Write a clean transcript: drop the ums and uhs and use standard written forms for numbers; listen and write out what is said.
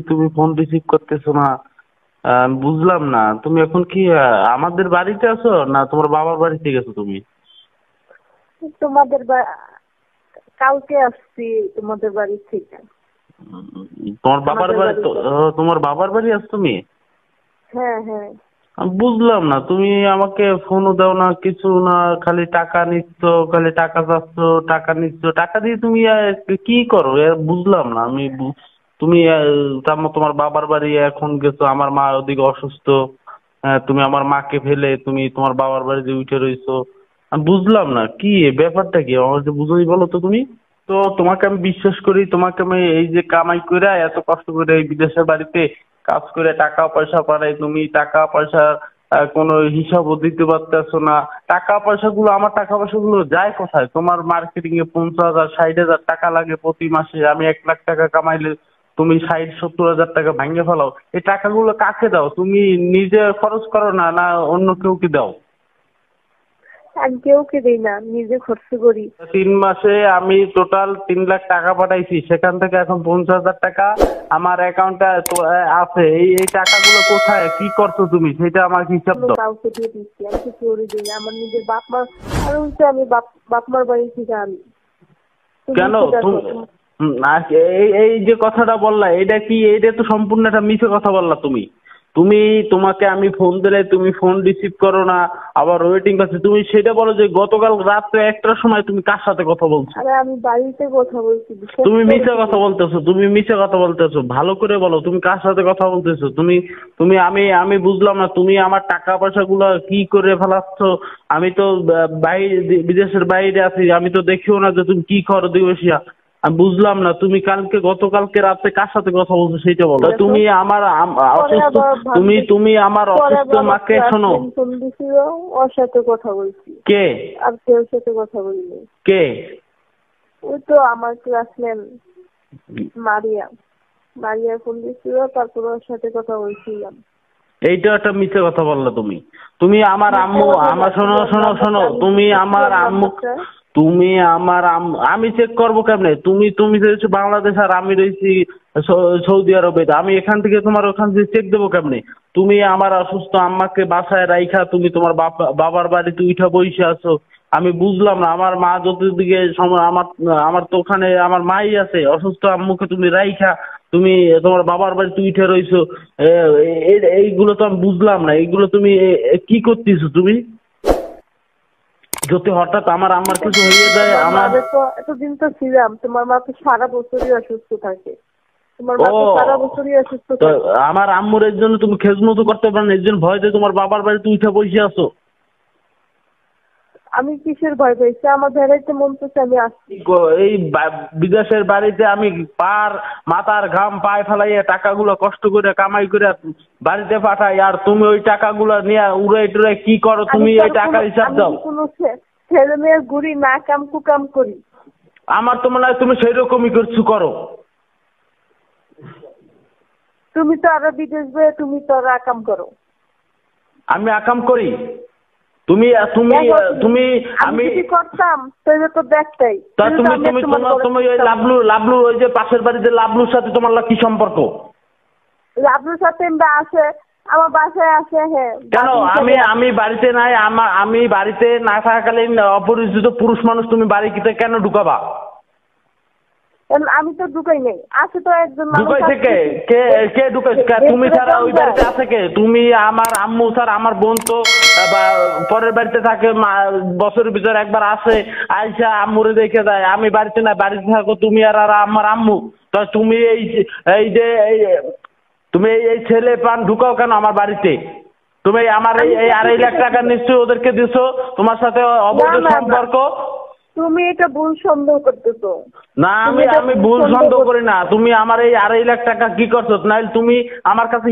তুমি phone receive করতেছো না। বুঝলাম না তুমি এখন কি আমাদের বাড়িতে আছো না তোমার বাবার বাড়িতে গেছো তুমি? তোমাদের কালকে আসছি তোমাদের বাড়ি থেকে। তোমার বাবার আমাদের বাড়ি বাড়িতে। তোমার বাবার বাড়ি আছো তুমি? হ্যাঁ হ্যাঁ। আমি বুঝলাম না তুমি আমাকে ফোনও দাও না কিছু না, খালি টাকা নিচ্ছ, খালি টাকা চাচ্ছ, টাকা নিচ্ছ, টাকা দিয়ে তুমি কি করো বুঝলাম না আমি। তুমি তোমার বাবার বাড়ি এখন গেছো, আমার মা ওদিকে অসুস্থ। তুমি আমার মাকে ফেলে তুমি তোমার বাবার বাড়িতে উঠে রইছো। আমি বুঝলাম না কি ব্যাপারটা কি, আমার যে বুঝোই বলো তো তুমি। তো তোমাকে আমি বিশ্বাস করি, তোমাকে আমি এই যে কামাই করে এত কষ্ট করে এই বিদেশের বাড়িতে কাজ করে টাকা পয়সা পাঠাই, তুমি টাকা পয়সা কোনো হিসাবও দিতে পারতেছো না। টাকা পয়সাগুলো আমার টাকা পয়সাগুলো যায় কোথায়? তোমার মার্কেটিং এ 50,000 60,000 টাকা লাগে প্রতি মাসে। আমি 1 লাখ টাকা কামাইলে তুমি 60-70 হাজার টাকা ভাঙে ফেলাও। এই টাকাগুলো কাকে দাও? তুমি নিজে খরচ করো না না অন্য কেউকে দাও? আমি কেউকে দিই না, নিজে খরচ করি। 3 মাসে আমি টোটাল 3 লাখ টাকা পাঠাইছি, সেখান থেকে এখন 50,000 টাকা আমার অ্যাকাউন্টে আছে। এই এই টাকাগুলো কোথায় কি করছো তুমি সেটা আমার হিসাব দাও। কাউকে দিয়ে দিচ্ছি, আমি কিছু করে দিই না। আমার নিজের বাপ মার আর হচ্ছে আমি বাপ মার বাড়ি থেকে আনি। কেন এই এই যে কথাটা বললা এটা কি, এটা তো সম্পূর্ণ একটা মিথ্যে কথা বললা তুমি। তুমি তোমাকে আমি ফোন দিলে তুমি ফোন রিসিভ করো না, আবার ওয়েটিং আছে। তুমি সেটা বলো যে গতকাল রাত্রে 1টার সময় তুমি কার সাথে কথা বলছো? আরে আমি বাড়িতে কথা বলছি। তুমি মিথ্যে কথা বলতেছো, তুমি মিথ্যে কথা বলতেছো। ভালো করে বলো তুমি কার সাথে কথা বলতেছো। তুমি তুমি আমি আমি বুঝলাম না তুমি আমার টাকা পয়সা গুলো কি করে ফেলাচ্ছ। আমি তো বাইরে বিদেশের বাইরে আছি, আমি তো দেখিও না যে তুমি কি করো দিবসিয়া। আমি বুঝলাম না তুমি গতকালকে রাতে কার সাথে কথা বলছো সেটা বলো। তুমি আমার অসুস্থ, তুমি আমার অসুস্থ মাকে শোনো। ওর সাথে কথা বলছি। কে? আর কেউ সাথে কথা বলিনি। কে? ওই তো আমার ক্লাসমেট মারিয়া ফোন দিছিল, তারপর ওর সাথে কথা বলছিলাম। এইটা একটা মিথ্যে কথা বললে তুমি। তুমি আমার আম্মু আমার শোনো শোনো শোনো তুমি আমার আম্মু, তুমি আমার আমি চেক করবো কেমনে? তুমি তুমি রয়েছো বাংলাদেশ আর আমি রয়েছি সৌদি আরবে। আমি এখান থেকে তোমার ওখান থেকে চেক দেবো কেমনে? তুমি আমার অসুস্থ আম্মাকে বাসায় রাইখা তুমি তোমার বাবার বাড়িতে উঠা বসে আছো। আমি বুঝলাম না আমার মা যতদিকে আমার আমার তো ওখানে আমার মাই আছে, অসুস্থ আম্মুকে তুমি রাইখা তুমি তোমার বাবার বাড়িতে উঠে রইছো। এইগুলো তো আমি বুঝলাম না, এইগুলো তুমি কি করতেছো তুমি? যদি হঠাৎ আমার কিছু হয়ে যায় আমার তো এতদিন তো ছিলাম, তোমার মা তো সারা বছরই অসুস্থ থাকে। তোমার মা তো সারা বছরই অসুস্থ থাকে। আমার আম্মুর এর জন্য তুমি খেজমতো করতে পারো না, এর জন্য ভয়তে তোমার বাবার বাড়িতে উঠে বসে আছো। আমি কিসের ভয় পাইছি? আমার বেড়াইতে মন চাইছে, আমি আসছি। এই বিদেশের বাড়িতে আমি মাথার ঘাম পায়ে ফেলাইয়া টাকাগুলো কষ্ট করে কামাই করে বাড়িতে পাঠাই, আর তুমি ওই টাকাগুলো নিয়ে উড়ে টুড়ে কি করো? তুমি এই টাকার হিসাব দাও। কোনো ছেলে মেয়ের গুড়ি না কাম কুকাম করি। আমার তো মনে হয় তুমি সেই রকমই করো। তুমি তো আরো বিদেশ গিয়ে তুমি তো আকাম করো। আমি আকাম করি? তুমি তুমি তুমি আমি করতাম তাহলে তো দেখতাই। তুমি ওই লাবলু ওই যে পাশের বাড়িতে লাবলুর সাথে তোমার কি সম্পর্ক? লাবলুর সাথে আছে, আমার বাসায় আছে। হ্যাঁ কেন আমি বাড়িতে নাই? আমি বাড়িতে না থাকাকালীন অপরিচিত পুরুষ মানুষ তুমি বাড়িতে কেন ঢুকাবা? আমি তো ঢুকাই নাই, আছে তো একজন। ঢুকাইছে কে? কে ঢুকাইছে? তুমি ছাড়া ওই বাড়িতে আছে কে? তুমি আমার আম্মু স্যার আমার বোন তো পরের বাড়িতে থাকে, বছরের ভিতরে একবার আসে, আইসা আম্মুরে দেখে যায়। আমি বাড়িতে না, বাড়িতে থাকো তুমি আর আমার আম্মু। তো তুমি এই যে তুমি এই ছেলে পান ঢুকাও কেন আমার বাড়িতে? তুমি আমার এই 2.5 লাখ টাকা নিশ্চয়ই ওদেরকে দিছো, তোমার সাথে অবৈধ সম্পর্ক। তুমি এটা ভুল সন্দেহ করতেছো। না আমি ভুল সন্দেহ করি না। তুমি আমার এই 2.5 লাখ টাকা কি করছো? নাইলে তুমি আমার কাছে